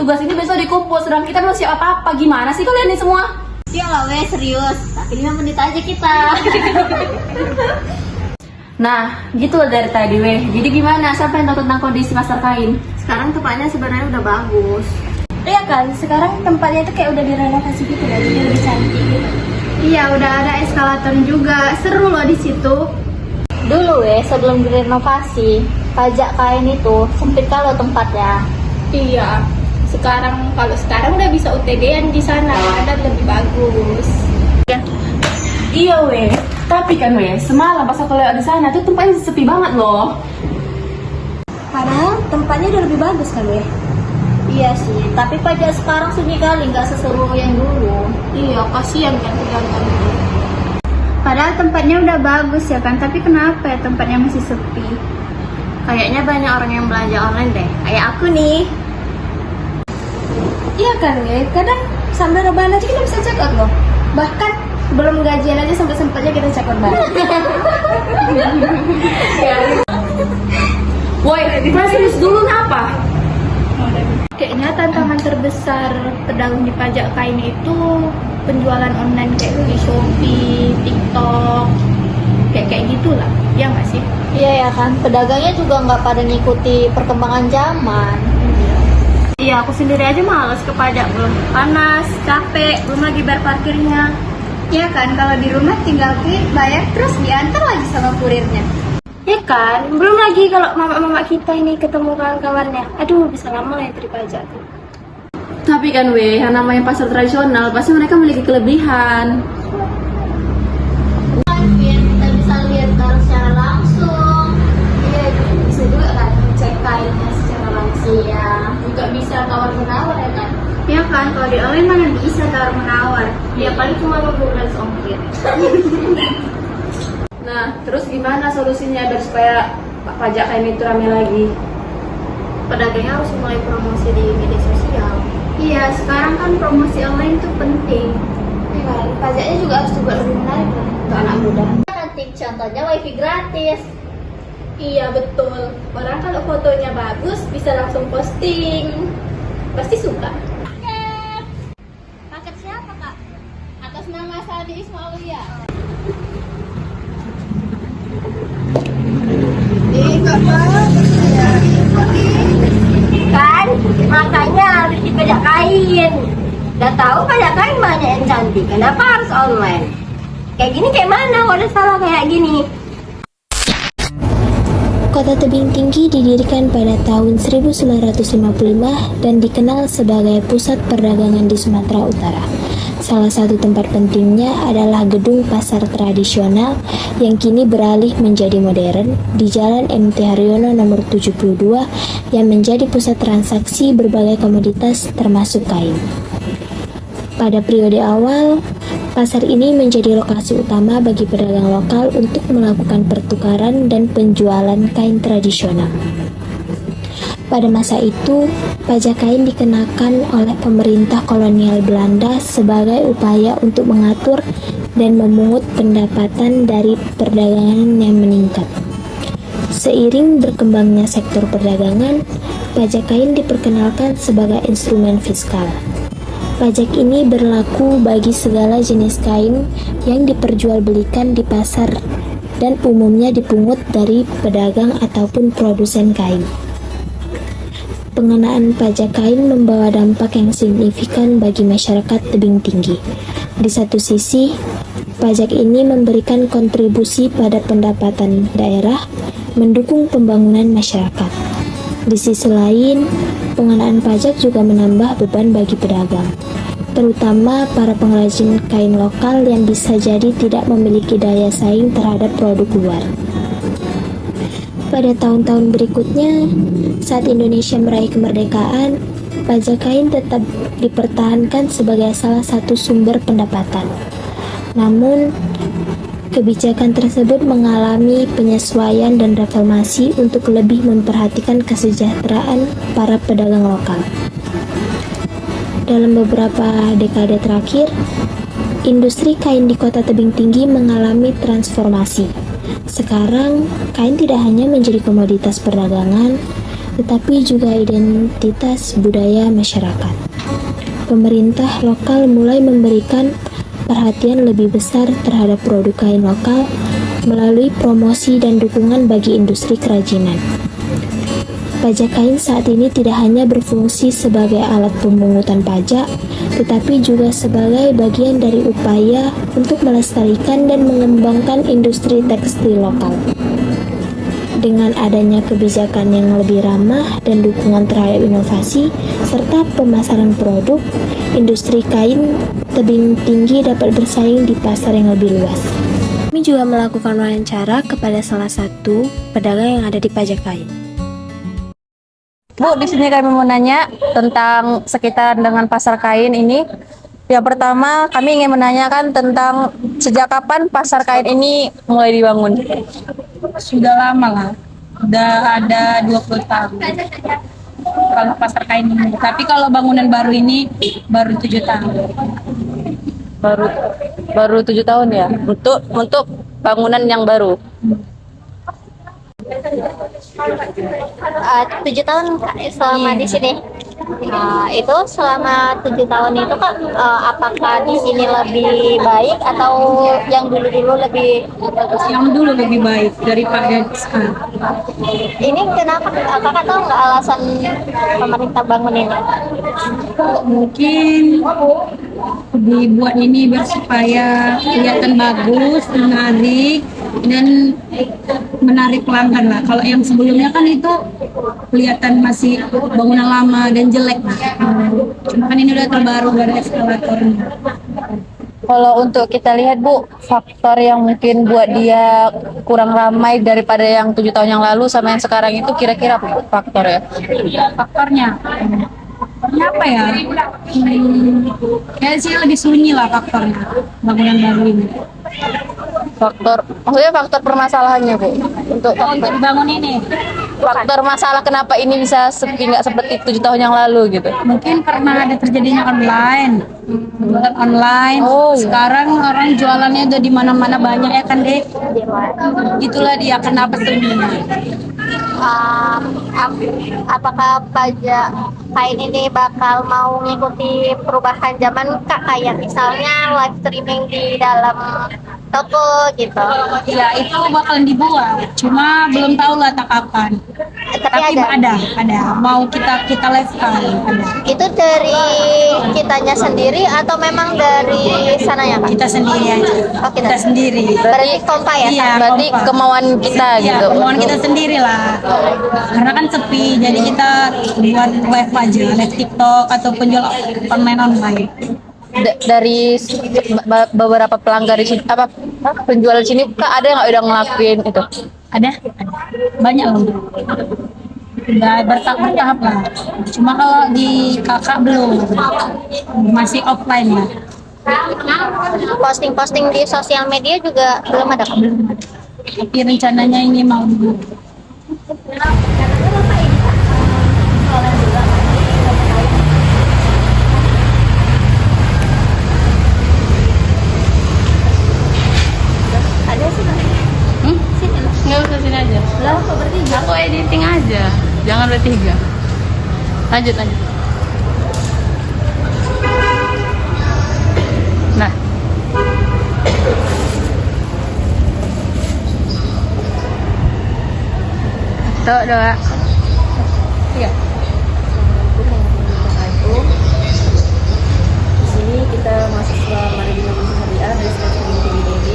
tugas ini besok dikumpul, sedang kita belum siap apa-apa. Gimana sih kalian ini semua? Ya lah weh, serius. Tapi 5 menit aja kita. Nah, gitu loh dari tadi weh. Jadi gimana? Siapa yang tahu tentang kondisi pasar kain? Sekarang tempatnya sebenarnya udah bagus. Iya kan, sekarang tempatnya itu kayak udah direnovasi gitu kan, jadi lebih cantik gitu. Iya, udah ada eskalator juga. Seru loh di situ. Dulu sebelum direnovasi, pajak kain itu sempit kalau tempatnya. Iya, kalau sekarang udah bisa UTG-an di sana, ada lebih bagus. Iya weh. Tapi kan weh, semalam pas aku lewat di sana tuh tempatnya sepi banget loh. Padahal tempatnya udah lebih bagus kan weh. Iya sih, tapi pajak sekarang sunyi kali, nggak seseru yang dulu. Iya, kasihan kan pedagang. Padahal tempatnya udah bagus ya kan, tapi kenapa ya tempatnya masih sepi? Kayaknya banyak orang yang belanja online deh, kayak aku nih. Iya kan weh, kadang sambil rebahan aja kita bisa check out loh. Bahkan belum gajian aja sempet-sempetnya kita check out bareng. Woi, serius dulu apa? Kayaknya tantangan terbesar pedagang di pajak kain itu penjualan online kayak di Shopee, TikTok, kayak gitulah, ya nggak sih? Iya ya kan, pedagangnya juga nggak pada ngikuti perkembangan zaman. Iya, aku sendiri aja males ke pajak, belum panas, capek, belum lagi bayar parkirnya. Iya kan, kalau di rumah tinggal klik, bayar, terus diantar lagi sama kurirnya. Ya kan, belum lagi kalau mama-mama kita ini ketemu kawan-kawannya. Aduh, bisa lama lah ya dari pajak tuh. Tapi kan weh, yang namanya pasar tradisional pasti mereka memiliki kelebihan. Kita bisa lihat barang secara langsung. Iya, bisa juga kan cek kainnya secara langsung. Iya, Juga bisa tawar-menawar ya kan? ya kan, kalau di online mana bisa tawar menawar. Ya paling cuma 15 ongkir. Nah, terus gimana solusinya biar supaya pajak kain itu rame lagi? Pedagangnya harus mulai promosi di media sosial. Iya, sekarang kan promosi online itu penting. Iya kan, pajaknya juga harus juga lebih menarik lah untuk anak muda. Nanti contohnya wifi gratis. Iya betul. Orang kalau fotonya bagus bisa langsung posting. Pasti suka. Paket siapa kak? Atas nama Sadi Ismaulia. Kan, makanya harus di pajak kain. Udah tahu pajak kain banyak yang cantik, kenapa harus online? Kayak gini kayak mana kalau udah salah kayak gini? Kota Tebing Tinggi didirikan pada tahun 1955 dan dikenal sebagai pusat perdagangan di Sumatera Utara. Salah satu tempat pentingnya adalah gedung pasar tradisional yang kini beralih menjadi modern di Jalan MT Haryono nomor 72 yang menjadi pusat transaksi berbagai komoditas termasuk kain. Pada periode awal, pasar ini menjadi lokasi utama bagi pedagang lokal untuk melakukan pertukaran dan penjualan kain tradisional. Pada masa itu, pajak kain dikenakan oleh pemerintah kolonial Belanda sebagai upaya untuk mengatur dan memungut pendapatan dari perdagangan yang meningkat. Seiring berkembangnya sektor perdagangan, pajak kain diperkenalkan sebagai instrumen fiskal. Pajak ini berlaku bagi segala jenis kain yang diperjualbelikan di pasar dan umumnya dipungut dari pedagang ataupun produsen kain. Pengenaan pajak kain membawa dampak yang signifikan bagi masyarakat Tebing Tinggi. Di satu sisi, pajak ini memberikan kontribusi pada pendapatan daerah, mendukung pembangunan masyarakat. Di sisi lain, pengenaan pajak juga menambah beban bagi pedagang, terutama para pengrajin kain lokal yang bisa jadi tidak memiliki daya saing terhadap produk luar. Pada tahun-tahun berikutnya, saat Indonesia meraih kemerdekaan, pajak kain tetap dipertahankan sebagai salah satu sumber pendapatan. Namun, kebijakan tersebut mengalami penyesuaian dan reformasi untuk lebih memperhatikan kesejahteraan para pedagang lokal. Dalam beberapa dekade terakhir, industri kain di Kota Tebing Tinggi mengalami transformasi. Sekarang, kain tidak hanya menjadi komoditas perdagangan, tetapi juga identitas budaya masyarakat. Pemerintah lokal mulai memberikan perhatian lebih besar terhadap produk kain lokal melalui promosi dan dukungan bagi industri kerajinan. Pajak kain saat ini tidak hanya berfungsi sebagai alat pemungutan pajak, tetapi juga sebagai bagian dari upaya untuk melestarikan dan mengembangkan industri tekstil lokal. Dengan adanya kebijakan yang lebih ramah dan dukungan terhadap inovasi, serta pemasaran produk, industri kain tebing tinggi dapat bersaing di pasar yang lebih luas. Kami juga melakukan wawancara kepada salah satu pedagang yang ada di pajak kain. Bu, di sini kami mau nanya tentang sekitar dengan pasar kain ini. Yang pertama, kami ingin menanyakan tentang sejak kapan pasar kain ini mulai dibangun? Sudah lama lah, udah ada 20 tahun kalau pasar kain ini. Tapi kalau bangunan baru ini baru 7 tahun. Baru 7 tahun ya untuk bangunan yang baru. 7 tahun Kak, selama di sini. Itu selama 7 tahun itu Kak, apakah di sini lebih baik atau yang dulu-dulu lebih bagus? Yang dulu lebih baik daripada sekarang. Ini kenapa Kakak tahu nggak alasan pemerintah bangun ini? Mungkin dibuat ini biar supaya kelihatan bagus, menarik, dan menarik pelanggan lah. Kalau yang sebelumnya kan itu kelihatan masih bangunan lama dan jelek lah. Cuma kan ini udah terbaru, udah ada eskalatornya. Kalau untuk kita lihat Bu, faktor yang mungkin buat dia kurang ramai daripada yang 7 tahun yang lalu sama yang sekarang itu kira-kira apa faktor ya? Faktornya apa ya? Kayak sih lebih sunyi lah faktornya bangunan baru ini. Maksudnya faktor permasalahannya Bu untuk Untuk dibangun ini faktor masalah kenapa ini bisa sepi nggak seperti 7 tahun yang lalu gitu. mungkin karena ada terjadinya online, jualan online. Oh, iya. Sekarang orang jualannya udah di mana-mana banyak ya kan Dek. Itulah dia kenapa sunyi. Apakah pajak kain ini bakal mau mengikuti perubahan zaman Kak, kayak misalnya live streaming di dalam toko gitu? Ya itu bakalan dibuat, cuma belum tahu lah tak kapan. Tapi ada. Mau kita live-kan ada. Itu dari kitanya sendiri atau memang dari sananya Kak? Kita sendiri aja. Oh, Kita sendiri. Berarti kompa ya? Iya, Berarti kompak. kemauan kita Iya, gitu. kemauan kita sendiri lah. Karena kan sepi, jadi kita buat live aja, live TikTok ataupun jual online. Dari beberapa pelanggan di sini penjual di sini Kak, ada yang udah ngelakuin itu? Ada banyak loh. Udah bertahap lah. Cuma kalau di kakak belum, masih offline lah. Posting-posting di sosial media juga belum ada Kak? Tapi rencananya ini mau dulu. Ada sih Kak? Nggak usah sini aja. Lah kok bertiga? Aku editing aja. Jangan bertiga. Lanjut. Nah. Tuh, doa. Iya. Di sini kita mahasiswa Maridina Syariah dari Stasiun TBD.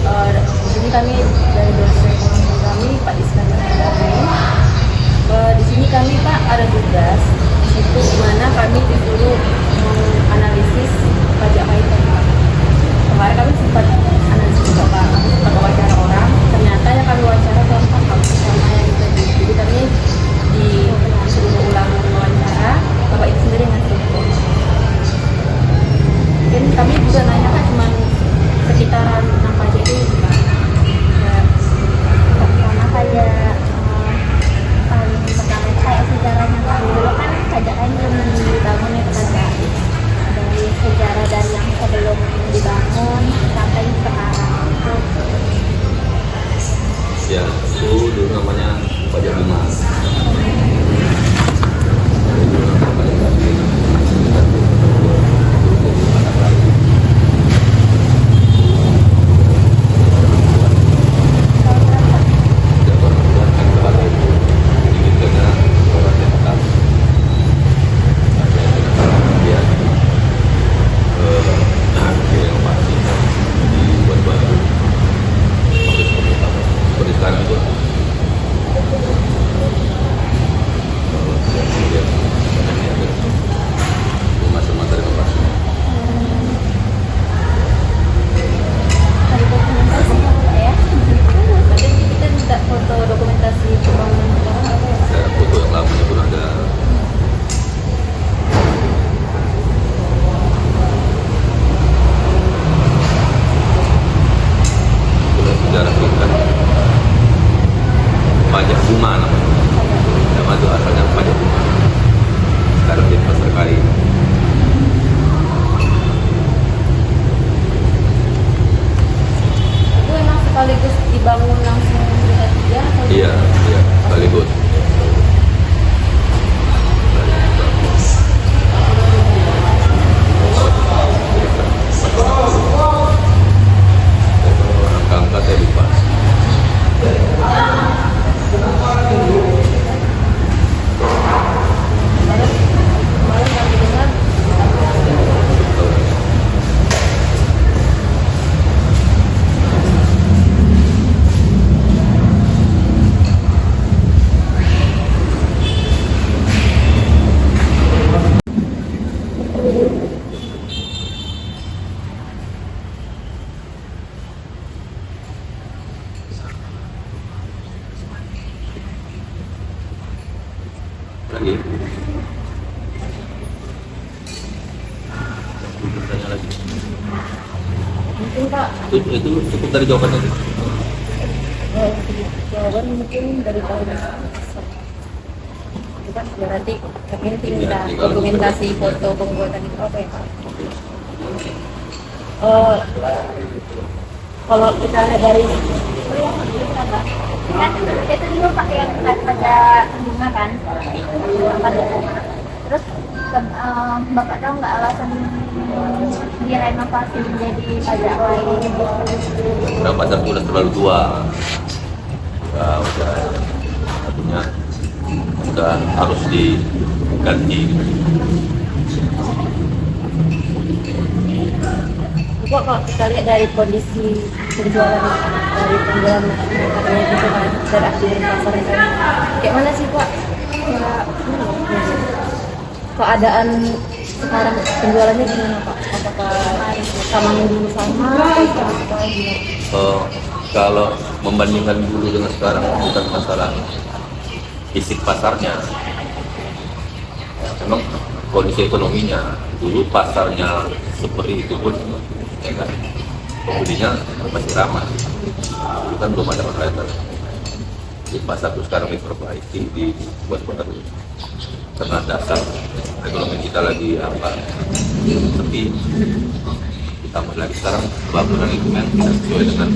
Di sini kami dari dosen kami Pak Iskandar Hidayat. Di sini kami Pak ada tugas di situ di mana kami disuruh menganalisis pajak kain Pak. Kemarin kami sempat analisis juga Pak, kami sempat wawancara orang. Ternyata yang kami wawancara kurang paham sama yang tadi. Jadi kami disuruh mengulang wawancara. Bapak itu sendiri ngasih info. Mungkin kami juga nanya kan cuma sekitaran tentang pajak ini Pak. Karena kayak paling pertama kayak sejarahnya Kak. Dulu kan pajak kain belum dibangun ya kan Kak. Dari sejarah dari yang sebelum dibangun sampai sekarang itu Ya, itu dulu namanya pajak emas. Bunga namanya. Nama itu asalnya pajak bunga. Sekarang di pasar kain. Itu emang sekaligus dibangun langsung Duta 3 atau Iya, sekaligus. Angka saya lupa. kemarin kami dengar Lagi. Bertanya lagi. mungkin Pak Itu cukup dari jawabannya. jawaban mungkin dari tahun itu kan berarti kami nanti minta dokumentasi foto pembuatan itu apa ya Pak? Kalau kita lihat dari Kan itu dulu Pak yang pada bunga kan. Terus Bapak tahu nggak alasan direnovasi menjadi pajak lain? Udah pasar itu udah terlalu tua. Udah satunya udah harus diganti. Kok kalau kita lihat dari kondisi penjualan dari penjualan katanya gitu kan dari aktivitas pasar itu kayak mana sih Pak? Ya, keadaan sekarang penjualannya gimana Pak? Apakah sama yang dulu sama atau apa gimana? Kalau membandingkan dulu dengan sekarang bukan masalah fisik pasarnya, memang kondisi ekonominya dulu pasarnya seperti itu pun ya kan, pembelinya masih ramah, bukan belum ada masalah. Di pasar itu sekarang diperbaiki, dibuat baru karena dasar ekonomi kita lagi sepi, ditambah lagi sekarang bangunan itu kan tidak sesuai dengan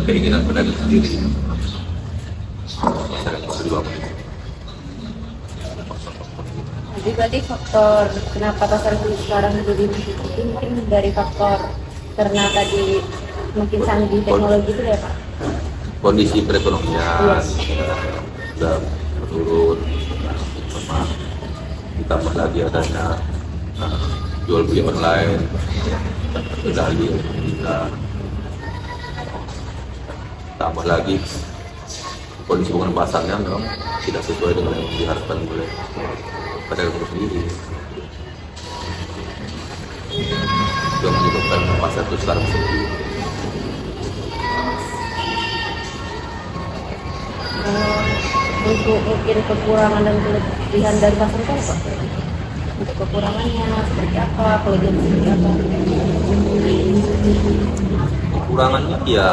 keinginan pedagang sendiri. Masyarakat harus dibangun. Jadi berarti faktor kenapa pasar itu sekarang jadi begitu mungkin dari faktor karena tadi makin canggih teknologi itu ya Pak? Kondisi perekonomian sudah menurun, sama ditambah lagi adanya jual beli online, kendali kita, tambah lagi kondisi hubungan pasarnya memang tidak sesuai dengan yang diharapkan oleh pedagang itu sendiri. Itu yang menyebabkan pasar itu sekarang sepi. Untuk mungkin kekurangan dan kelebihan dari pasar itu apa? Untuk kekurangannya seperti apa, kelebihan seperti apa? Kekurangannya ya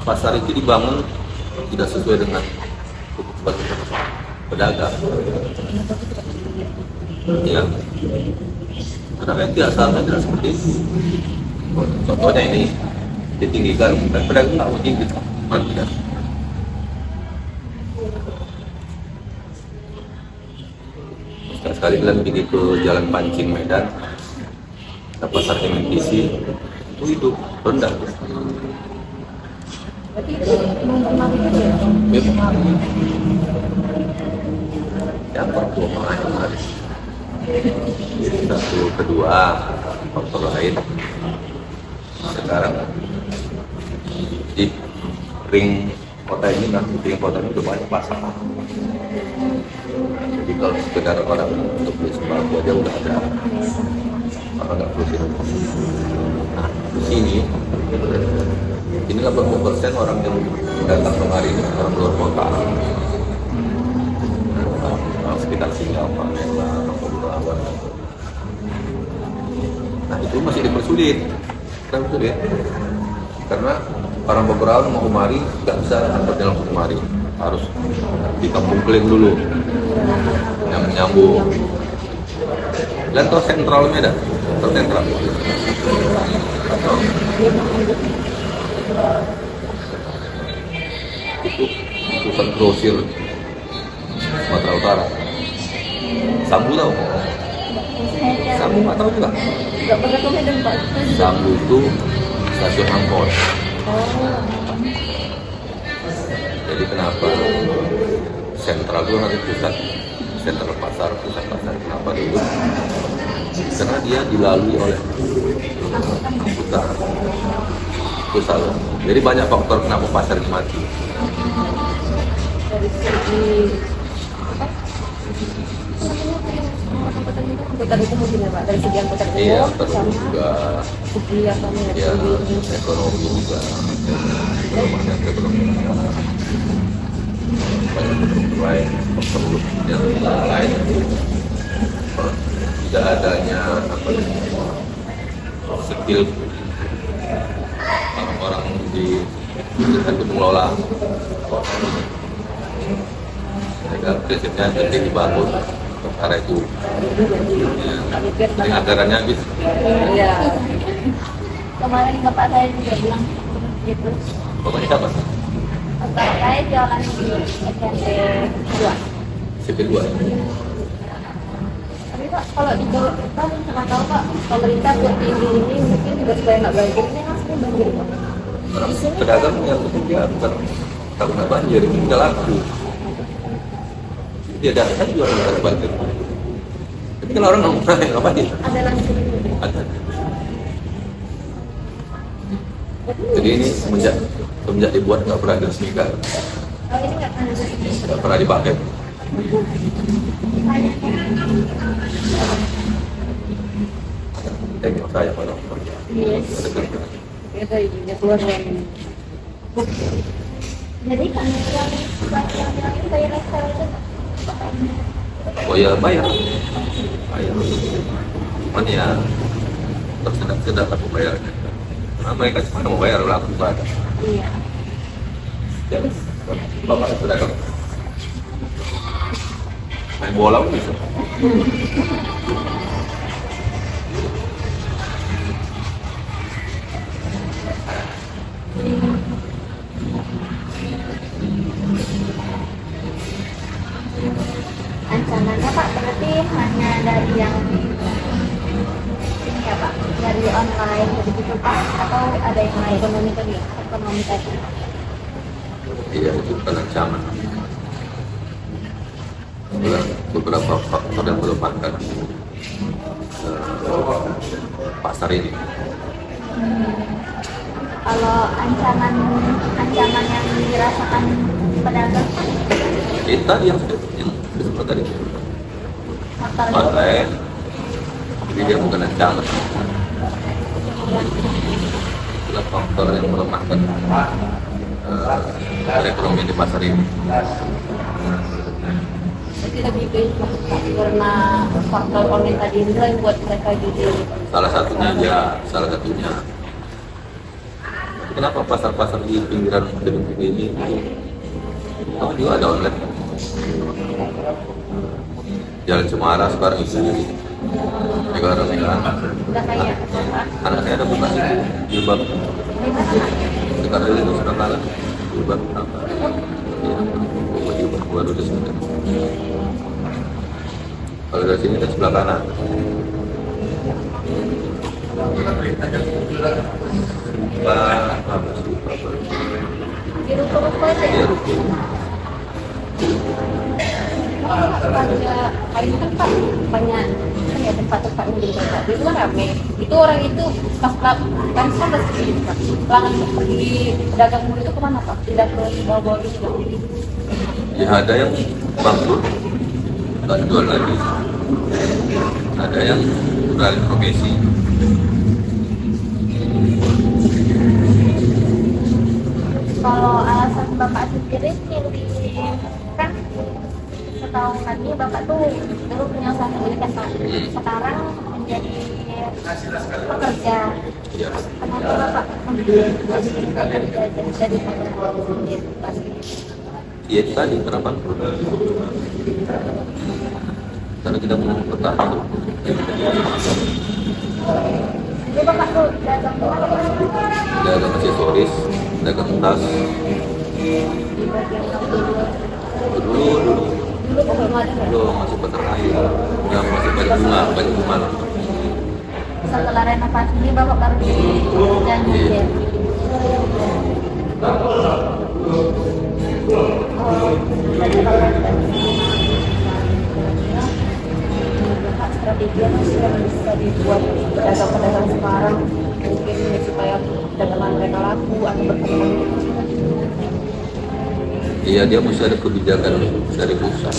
pasar itu dibangun tidak sesuai dengan kebutuhan pedagang. Ya, karena tidak seharusnya tidak seperti itu. Contohnya ini ditinggikan, dan pedagang nggak mau tinggi, tidak. Sekali kalian pergi ke Jalan Pancing Medan, ke pasar MNPC, itu hidup rendah. Berarti itu mempengaruhi juga ya? Yang pertama harus satu, kedua faktor lain. Sekarang di ring kota ini kan, ring kota ini udah banyak pasar. Jadi kalau sekedar orang untuk beli sembako aja udah ada, orang nggak perlu sini. Nah, di sini ini 80% orang yang datang kemari ini orang luar kota, orang sekitar Singapura, orang. Nah itu masih dipersulit, karena orang Bogor mau kemari nggak bisa angkotnya langsung kemari, harus di Kampung Kling dulu yang menyambung. Dan tol sentral Medan, tol sentral. Itu pusat grosir Sumatera Utara. Sambu tahu? Sambu nggak tahu juga. Nggak pernah ke Medan Pak. Sambu itu stasiun angkot. Jadi kenapa sentral itu harus pusat sentral pasar, pusat pasar. Kenapa dulu? Karena dia dilalui oleh pusat. Jadi banyak faktor kenapa pasar ini mati. Dari segi angkutan umum mungkin ya Pak, dari segi angkutan umum Iya, terus sama juga segi apa nih, ya segi ekonomi juga, banyak ekonomi banyak lain, faktor yang lain. Tidak adanya apa skill orang-orang di itu mengelola. Sehingga prinsipnya jadi dibangun karena itu ya, anggarannya habis. ya. Kemarin bapak saya juga bilang gitu. Pokoknya siapa? Bapak saya jualan di SMP 2. Sipil 2. Tapi Pak, kalau di Jawa kan nggak tahu Pak, pemerintah buat di ini mungkin juga supaya nggak banjir, ini asli banjir Pak. Pedagang yang dia bukan takut banjir, ini udah laku. Dia datang juga harus banjir. Tapi kalau orang nggak banjir. Ada langsung. Ada. Jadi ini semenjak dibuat nggak pernah diresmikan, Oh ini nggak pernah dipakai. Tengok saya kalau Ada izinnya keluar dari Jadi kami yang itu bayar ekstra itu. oh ya bayar. Cuman ya tersedak aku bayarnya. Karena mereka cuma mau bayar langsung pada. Iya. Jadi bapak pedagang main bola pun bisa. Ancamannya Pak berarti hanya dari yang ini ya Pak, dari online begitu Pak, atau ada yang lain? Ekonomi tadi. Iya, itu bukan ancaman. Beberapa faktor yang melemahkan pasar ini. Kalau ancaman yang dirasakan pedagang Pak, Tadi yang disebut tadi, faktor baterai, jadi dia bukan ancaman. Itulah faktor yang melemahkan perekonomian di pasar ini. Jadi lebih ke itu karena faktor online tadi itu yang buat mereka jadi Salah satunya. Kenapa pasar-pasar di pinggiran ini itu juga ada online? Jalan Cemara sekarang itu sekarang ya. Anak saya ada buka jilbab. Sekarang itu sudah kalah jilbab apa? Jilbab baru di sini. Kalau dari sini ke sebelah kanan. di ruko-ruko itu ya. harga kain kan Pak banyak kan ya tempat-tempat yang jadi banyak itu kan rame itu orang itu pas kan sampai sedikit Pak langsung pergi pedagang mulu itu kemana Pak tidak ke bawah-bawah gitu Ya ada yang bangkrut, nggak jual lagi. Ada yang beralih profesi. Kalau alasan Bapak sendiri milih kan setahu kami Bapak tuh dulu punya usaha sendiri kan Pak. Sekarang menjadi pekerja? Iya. Kenapa Bapak memilih jadi pekerja daripada sendiri pasti? Ya itu tadi kenapa? Karena kita mau bertahan tuh. Jadi Bapak tuh dagang apa? Dagang aksesoris, dagang tas. Di bagian Dulu belum ada. masih peternak ya. Yang masih banyak bunga lah. Setelah renovasi ini Bapak baru janji Iya. ya. Strategi yang bisa dibuat pedagang-pedagang sekarang mungkin supaya dagangan mereka laku atau berkembang. Iya, dia mesti ada kebijakan dari pusat.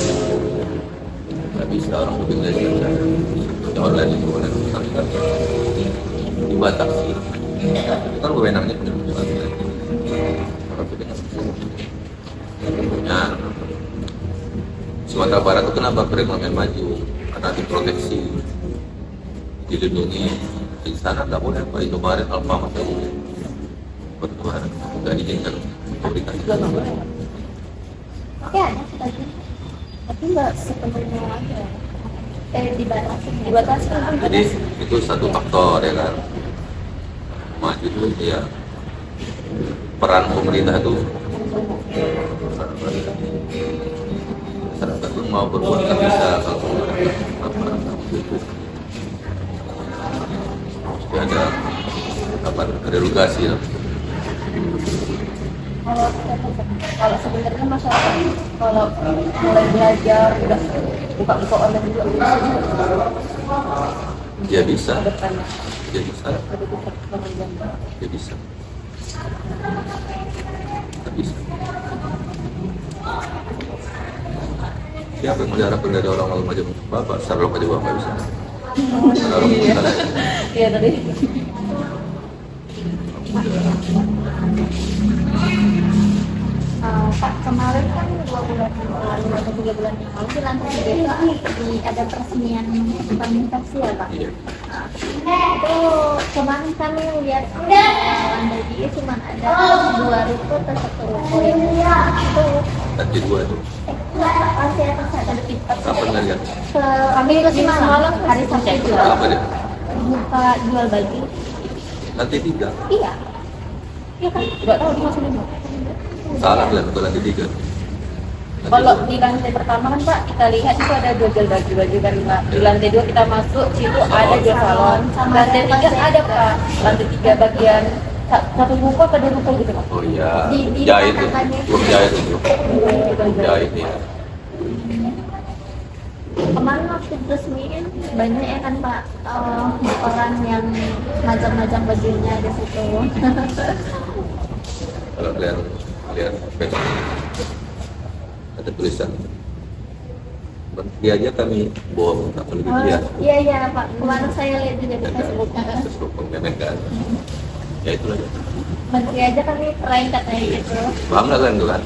Nggak bisa orang lebih nggak bisa. Seperti online itu oleh pusat kan dibatasi. Itu kan wewenangnya punya pusat. Tapi dengan nah, Sumatera Barat itu kenapa perekonomian maju? Karena diproteksi, dilindungi. Di sana nggak boleh apa Indomaret, Alfamart nggak boleh. Pertuaran nggak diizinkan memberikan juga nggak boleh. Oke, ada sebagian. Tapi nggak sepenuhnya aja. Dibatasi. Jadi itu satu faktor ya kan. Maju itu ya peran pemerintah itu masyarakat itu mau berbuat nggak bisa kalau itu mesti ada derogasi lah. Kalau sebenarnya masyarakat kalau mulai belajar udah buka online juga Ya bisa, depannya ya bisa, ada buka kemudian. ya bisa, ya bisa. Siapa yang mengharapkan dari orang macam bapak, Sarlo aja bapak bisa. Kalau misalnya Iya tadi. Pak, kemarin kan 2 bulan lalu atau 3 bulan yang lalu di lantai 3 itu ada peresmian fermentasi ya Pak? iya. Itu kemarin kami lihat lantai 3 cuma ada 2 ruko atau 1 ruko yang itu Nanti dua itu. masih ada tipe Kapan nggak lihat? kami ke semalam hari Sabtu juga Apa deh? buka jual baju. Nanti tiga. Iya. Iya kan? Nggak tahu cuma seminggu. Salah kan bukan nanti tiga. Kalau di lantai pertama kan Pak, kita lihat itu ada jual baju kan Pak. Di lantai 2 kita masuk, situ ada jual salon. Lantai 3 ada Pak. Lantai 3 bagian satu ruko atau 2 ruko gitu Pak. Oh iya, Di jahit itu, belakangnya. belum jahit itu, jahit ya. Kemarin waktu resmiin banyak ya kan Pak orang yang majang-majang bajunya di situ. Kalau lihat Facebook ada tulisan. Menteri aja kami bawa tak perlu lihat. Iya iya Pak, kemarin saya lihat juga di Facebook. Facebook mengenai ya itulah. Menteri aja kami keren katanya gitu. Bangga kan tuh kan?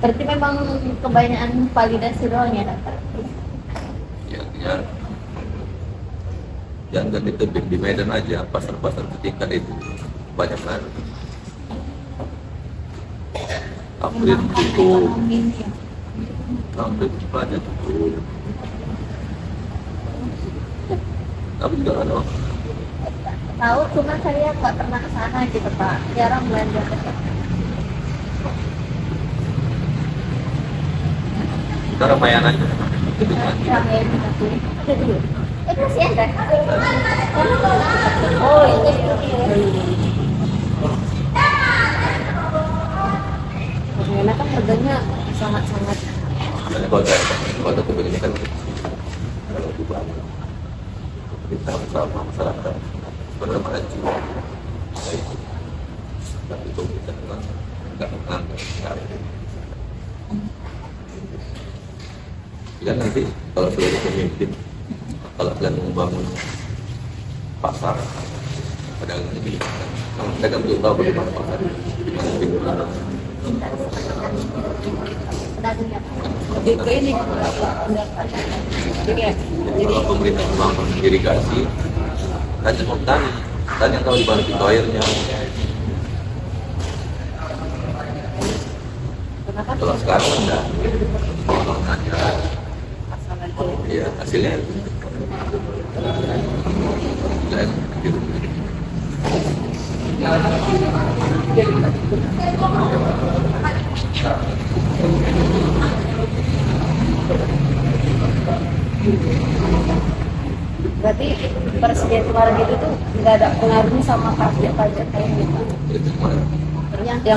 Berarti memang kebanyakan validasi doang ya Pak? Ya, jangan di tebing di Medan aja pasar-pasar ketika itu banyak kan. April tutup, Ekonomi ya. April banyak tutup. Tapi juga ada Tahu cuma saya nggak pernah ke sana gitu Pak, jarang belanja ke sana. kita Ramayana aja. Itu kan. Ramen gitu. Itu masih ada. Oh itu Karena kan harganya sangat-sangat Karena kota tebing ini kan kalau dibangun kita bersama masyarakat bermaju. Tapi itu kita nggak menganggap sekali. Ya nanti kalau seluruh pemimpin kalau kalian membangun pasar pedagang ini, pedagang itu tahu bagaimana pasar, di mana pinggir dari sekarang pedagang yang Itu ini Kalau pemerintah membangun irigasi, kan cuma petani yang tahu di balik itu airnya. Kalau sekarang enggak, kalau nanya, ya hasilnya jelek gitu. berarti presiden kemarin itu tuh nggak ada pengaruhnya sama pajak kayak gitu. Itu gimana? yang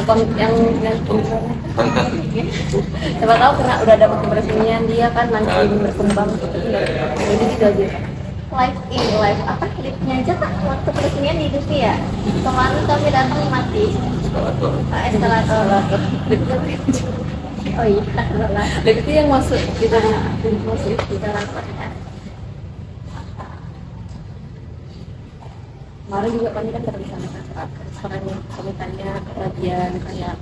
siapa tahu karena udah ada peresmian dia kan makin berkembang gitu. Jadi gitu aja. live apa live-nya aja kan waktu peresmian di TV ya. Kemarin kami datang mati. Eskalator. Oh iya, Dan itu yang masuk kita masuk di dalam kota. kemarin juga kami kan bersama sekarang kami tanya kejadian kayak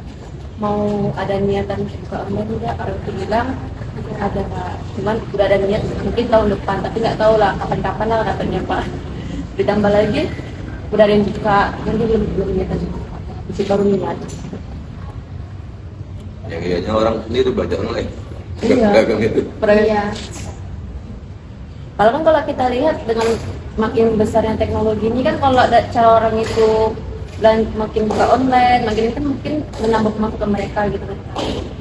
mau ada niatan buka online juga, orang itu bilang ada Pak, cuman udah ada niat mungkin tahun depan tapi nggak tahu lah kapan-kapan lah katanya Pak. Ditambah lagi udah ada yang buka, kan dia belum niatan masih baru niat. Yang iyanya orang sendiri baca online, Iya. dagang itu. Iya. Kalau kita lihat dengan makin besarnya teknologi ini kan kalau ada cara orang itu dan makin buka online, makin kan mungkin menambah pemasukan mereka gitu kan.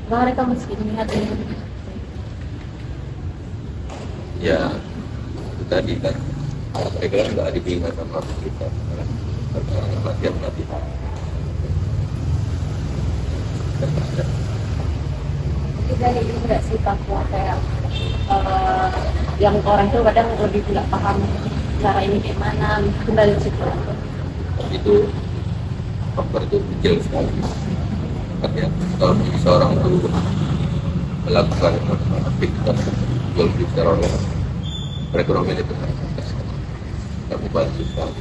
Nah, mereka mesti niat ini. Ya, itu tadi kan mereka kan nggak dibina sama kita, pelatihan. Itu dari ini nggak sih Papua kayak yang orang itu kadang lebih tidak paham cara ini kayak mana, mungkin dari situ. Itu faktor itu kecil sekali. Ya, kalau seorang itu melakukan aktivitas jual beli secara online, perekonomian itu tapi bantu sekali.